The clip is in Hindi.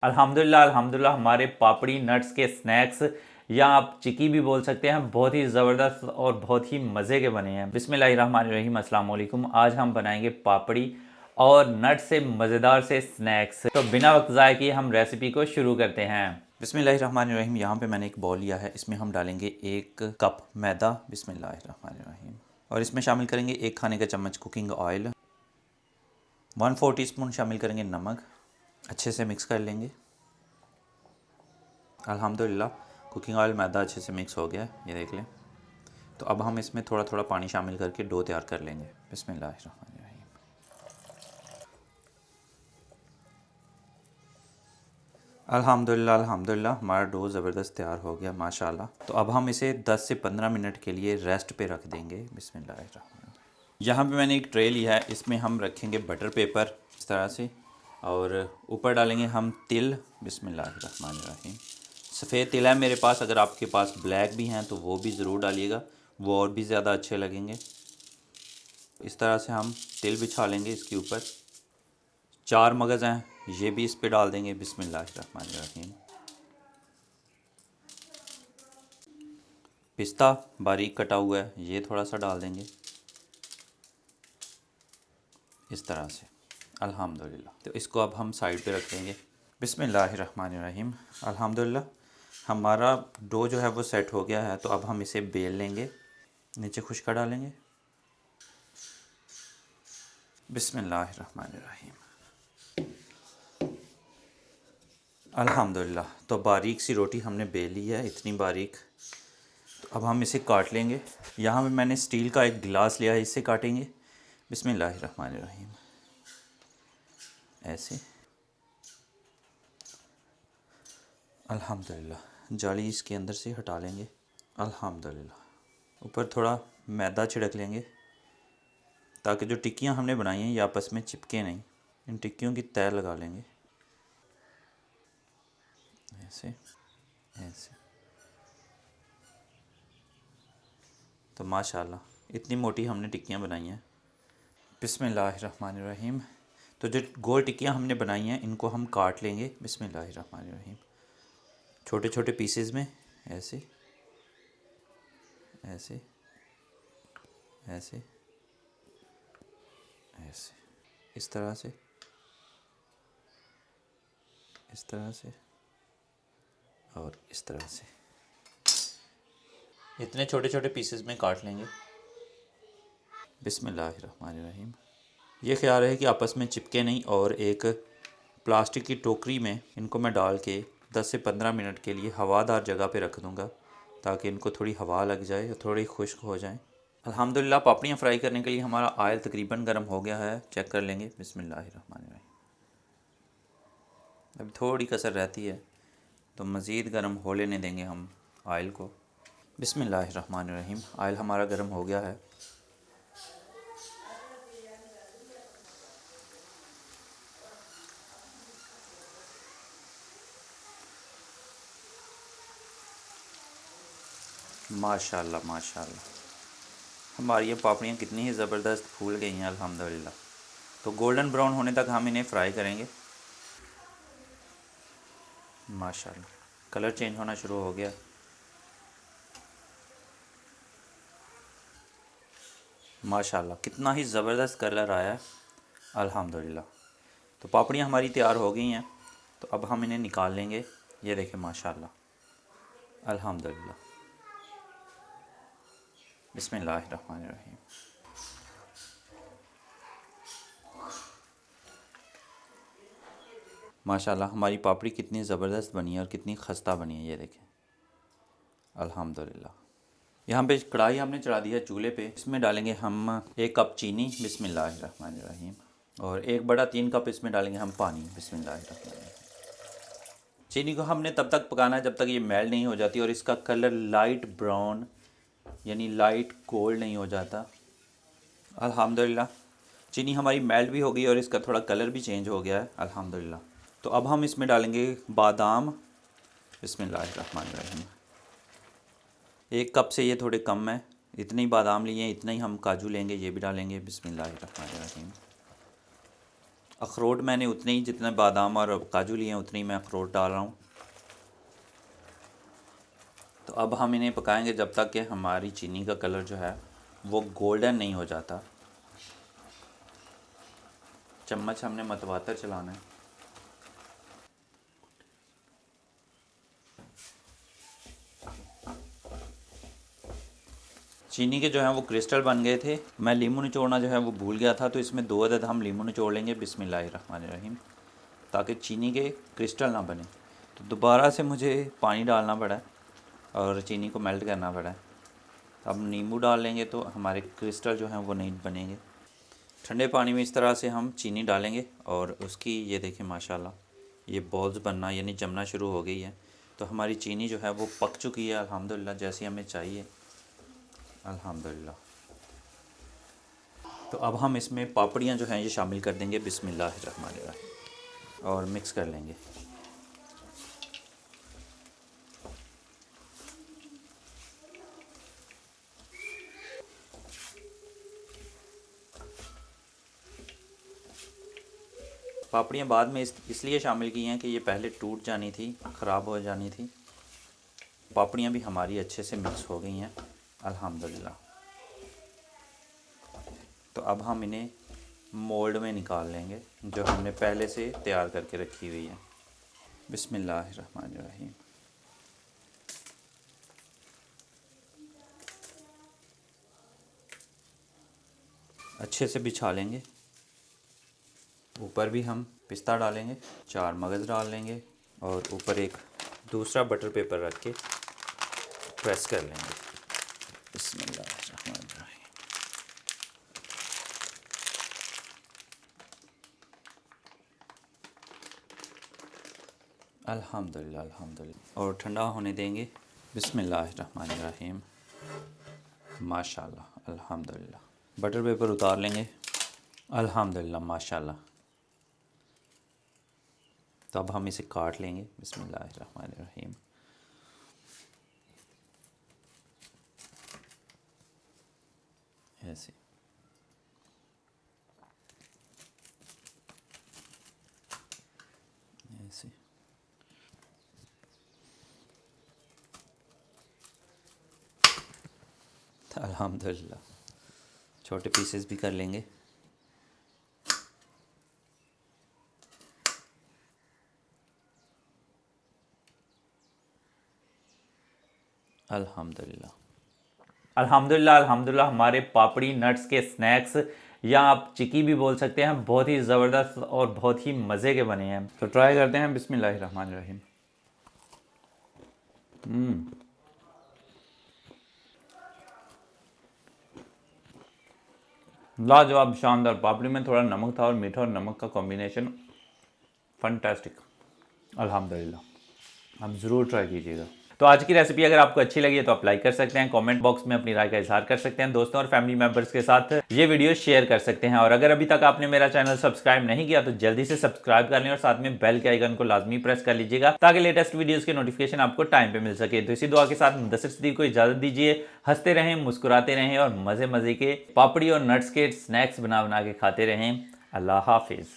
अल्हम्दुलिल्लाह अल्हम्दुलिल्लाह हमारे पापड़ी नट्स के स्नैक्स या आप चिक्की भी बोल सकते हैं, बहुत ही ज़बरदस्त और बहुत ही मज़े के बने हैं। बिस्मिल्लाहिर्रहमानिर्रहीम, अस्सलाम वालेकुम। आज हम बनाएंगे पापड़ी और नट से मज़ेदार से स्नैक्स। तो बिना वक्त ज़ाय किए हम रेसिपी को शुरू करते हैं। बिस्मिल्लाहिर्रहमानिर्रहीम। यहाँ पे मैंने एक बॉल लिया है, इसमें हम डालेंगे 1 कप मैदा। बिस्मिल्लाहिर्रहमानिर्रहीम। और इसमें शामिल करेंगे 1 खाने का चम्मच कुकिंग ऑयल, 1/4 टीस्पून शामिल करेंगे नमक। अच्छे से मिक्स कर लेंगे। अल्हम्दुलिल्लाह कुकिंग ऑयल मैदा अच्छे से मिक्स हो गया है, ये देख लें। तो अब हम इसमें थोड़ा थोड़ा पानी शामिल करके डो तैयार कर लेंगे। बिस्मिल्लाहिर्रहमानिर्रहीम। अल्हम्दुलिल्लाह अल्हम्दुलिल्लाह हमारा डो ज़बरदस्त तैयार हो गया माशाल्लाह। तो अब हम इसे 10 से 15 मिनट के लिए रेस्ट पे रख देंगे। बिस्मिल्लाहिर्रहमानिर्रहीम। यहाँ पे मैंने एक ट्रे लिया है, इसमें हम रखेंगे बटर पेपर इस तरह से, और ऊपर डालेंगे हम तिल। बिस्मिल्लाहिर्रहमानिर्रहीम। सफ़ेद तिल है मेरे पास, अगर आपके पास ब्लैक भी हैं तो वो भी ज़रूर डालिएगा, वो और भी ज़्यादा अच्छे लगेंगे। इस तरह से हम तिल बिछा लेंगे इसके ऊपर। 4 मगज़ हैं, ये भी इस पे डाल देंगे। बिस्मिल्लाहिर्रहमानिर्रहीम। पिस्ता बारीक कटा हुआ है, ये थोड़ा सा डाल देंगे इस तरह से। अल्हम्दुलिल्लाह। तो इसको अब हम साइड पे रख देंगे। बिस्मिल्लाहिर्रहमानिर्रहीम। अल्हम्दुलिल्लाह हमारा डो जो है वो सेट हो गया है। तो अब हम इसे बेल लेंगे, नीचे खुशका डालेंगे। बिस्मिल्लाहिर्रहमानिर्रहीम। अल्हम्दुलिल्लाह। तो बारीक सी रोटी हमने बेल ली है, इतनी बारीक। तो अब हम इसे काट लेंगे। यहाँ पे मैंने स्टील का एक गिलास लिया है, इससे काटेंगे। बिस्मिल्लाहिर्रहमानिर्रहीम। ऐसे। अल्हम्दुलिल्लाह जाली इसके अंदर से हटा लेंगे। अल्हम्दुलिल्लाह ऊपर थोड़ा मैदा छिड़क लेंगे, ताकि जो टिक्कियाँ हमने बनाई हैं ये आपस में चिपके नहीं। इन टिक्कियों की तय लगा लेंगे ऐसे ऐसे। तो माशाल्लाह इतनी मोटी हमने टिक्कियाँ बनाई हैं। बिस्मिल्लाहिर्रहमानिर्रहीम। तो जो गोल टिक्कियाँ हमने बनाई हैं इनको हम काट लेंगे। बिस्मिल्लाहिर्रहमानिर्रहीम। छोटे छोटे पीसेस में, ऐसे ऐसे ऐसे ऐसे, इस तरह से, इस तरह से और इस तरह से। इतने छोटे छोटे पीसेस में काट लेंगे। बिस्मिल्लाहिर्रहमानिर्रहीम। ये ख्याल है कि आपस में चिपके नहीं, और एक प्लास्टिक की टोकरी में इनको मैं डाल के 10 से 15 मिनट के लिए हवादार जगह पे रख दूँगा, ताकि इनको थोड़ी हवा लग जाए और थोड़ी खुश्क हो जाएं। अल्हम्दुलिल्लाह पापड़ियाँ फ्राई करने के लिए हमारा ऑयल तकरीबन गर्म हो गया है, चेक कर लेंगे। बिस्मिल्लाहिर्रहमानिर्रहीम। अभी थोड़ी कसर रहती है, तो मज़ीद गर्म हो लेने देंगे हम ऑयल को। बिस्मिल्लाहिर्रहमानिर्रहीम। ऑयल हमारा गर्म हो गया है। माशाल्लाह माशाल्लाह हमारी ये पापड़ियाँ कितनी ही ज़बरदस्त फूल गई हैं अल्हम्दुलिल्लाह। तो गोल्डन ब्राउन होने तक हम इन्हें फ्राई करेंगे। माशाल्लाह कलर चेंज होना शुरू हो गया। माशाल्लाह कितना ही ज़बरदस्त कलर आया है अल्हम्दुलिल्लाह। तो पापड़ियाँ हमारी तैयार हो गई हैं, तो अब हम इन्हें निकाल लेंगे। ये देखें माशाल्लाह अल्हम्दुलिल्लाह। बिस्मिल्लाहिर्रहमानिर्रहीम। माशाल्लाह हमारी पापड़ी कितनी ज़बरदस्त बनी है और कितनी खस्ता बनी है, ये देखें अल्हम्दुलिल्लाह। यहाँ पे कढ़ाई हमने चढ़ा दी है चूल्हे पे। इसमें डालेंगे हम 1 कप चीनी। बिस्मिल्लाहिर्रहमानिर्रहीम। और 1/3 कप इसमें डालेंगे हम पानी। बिस्मिल्लाहिर्रहमानिर्रहीम। चीनी को हमने तब तक पकाना है जब तक ये मेल्ट नहीं हो जाती और इसका कलर लाइट ब्राउन यानी लाइट गोल्ड नहीं हो जाता। अल्हम्दुलिल्लाह चीनी हमारी मेल्ट भी हो गई और इसका थोड़ा कलर भी चेंज हो गया है अल्हम्दुलिल्लाह। तो अब हम इसमें डालेंगे बादाम। बिस्मिल्लाहिर्रहमानिर्रहीम। 1 कप से ये थोड़े कम है, इतने ही बादाम लिए हैं, इतना ही हम काजू लेंगे, ये भी डालेंगे। बिस्मिल्लाहिर्रहमानिर्रहीम। अखरोट मैंने उतने ही जितने बादाम और काजू लिए हैं उतने ही मैं अखरोट डाल रहा हूँ। तो अब हम इन्हें पकाएंगे जब तक कि हमारी चीनी का कलर जो है वो गोल्डन नहीं हो जाता। चम्मच हमने मतवातर चलाना है। चीनी के जो है वो क्रिस्टल बन गए थे। मैं लीमू निचोड़ना जो है वो भूल गया था, तो इसमें 2 अदद हम लीमू निचोड़ लेंगे बिस्मिल्लाहिर्रहमानिर्रहीम, ताकि चीनी के क्रिस्टल ना बने। तो दोबारा से मुझे पानी डालना पड़ा है और चीनी को मेल्ट करना पड़ा है। अब नींबू डाल लेंगे तो हमारे क्रिस्टल जो हैं वो नहीं बनेंगे। ठंडे पानी में इस तरह से हम चीनी डालेंगे और उसकी ये देखें माशाल्लाह ये बॉल्स बनना यानी जमना शुरू हो गई है। तो हमारी चीनी जो है वो पक चुकी है अल्हम्दुलिल्लाह, जैसी हमें चाहिए अल्हम्दुलिल्लाह। तो अब हम इसमें पापड़ियाँ जो हैं ये शामिल कर देंगे बिस्मिल्लाहिर्रहमानिर्रहीम और मिक्स कर लेंगे। पापड़ियाँ बाद में इसलिए शामिल की हैं कि ये पहले टूट जानी थी, ख़राब हो जानी थी। पापड़ियाँ भी हमारी अच्छे से मिक्स हो गई हैं अल्हम्दुलिल्लाह। तो अब हम इन्हें मोल्ड में निकाल लेंगे जो हमने पहले से तैयार करके रखी हुई है। बिस्मिल्लाहिर्रहमानिर्रहीम। अच्छे से बिछा लेंगे। ऊपर भी हम पिस्ता डालेंगे, 4 मगज़ डाल लेंगे और ऊपर एक दूसरा बटर पेपर रख के प्रेस कर लेंगे। बिस्मिल्लाहिर्रहमानिर्रहीम। अल्हम्दुलिल्लाह अल्हम्दुलिल्लाह। और ठंडा होने देंगे। बिस्मिल्लाहिर्रहमानिर्रहीम। माशाल्लाह अल्हम्दुलिल्लाह। बटर पेपर उतार लेंगे अल्हम्दुलिल्लाह माशाल्लाह। तो अब हम इसे काट लेंगे बिस्मिल्लाहिर्रहमानिर्रहीम। ऐसे ऐसे अल्हम्दुलिल्लाह। छोटे पीसेस भी कर लेंगे। अल्हम्दुलिल्लाह अल्हम्दुलिल्लाह अल्हम्दुलिल्लाह। हमारे पापड़ी नट्स के स्नैक्स या आप चिक्की भी बोल सकते हैं, बहुत ही ज़बरदस्त और बहुत ही मज़े के बने हैं। तो ट्राई करते हैं बिस्मिल्लाहिर्रहमानिर्रहीम। लाजवाब शानदार। पापड़ी में थोड़ा नमक था और मीठा और नमक का कॉम्बिनेशन फंटास्टिक अल्हम्दुलिल्लाह। आप ज़रूर ट्राई कीजिएगा। तो आज की रेसिपी अगर आपको अच्छी लगी है तो आप लाइक कर सकते हैं, कमेंट बॉक्स में अपनी राय का इजहार कर सकते हैं, दोस्तों और फैमिली मेंबर्स के साथ ये वीडियो शेयर कर सकते हैं। और अगर अभी तक आपने मेरा चैनल सब्सक्राइब नहीं किया तो जल्दी से सब्सक्राइब कर लें और साथ में बेल के आइकन को लाजमी प्रेस कर लीजिएगा ताकि लेटेस्ट वीडियोज़ के नोटिफिकेशन आपको टाइम पर मिल सके। तो इसी दुआ के साथ मुदस्सिर सिद्दीक को इजाज़त दीजिए। हंसते रहें, मुस्कुराते रहें और मज़े मज़े के पापड़ी और नट्स के स्नैक्स बना बना के खाते रहें। अल्लाह हाफिज़।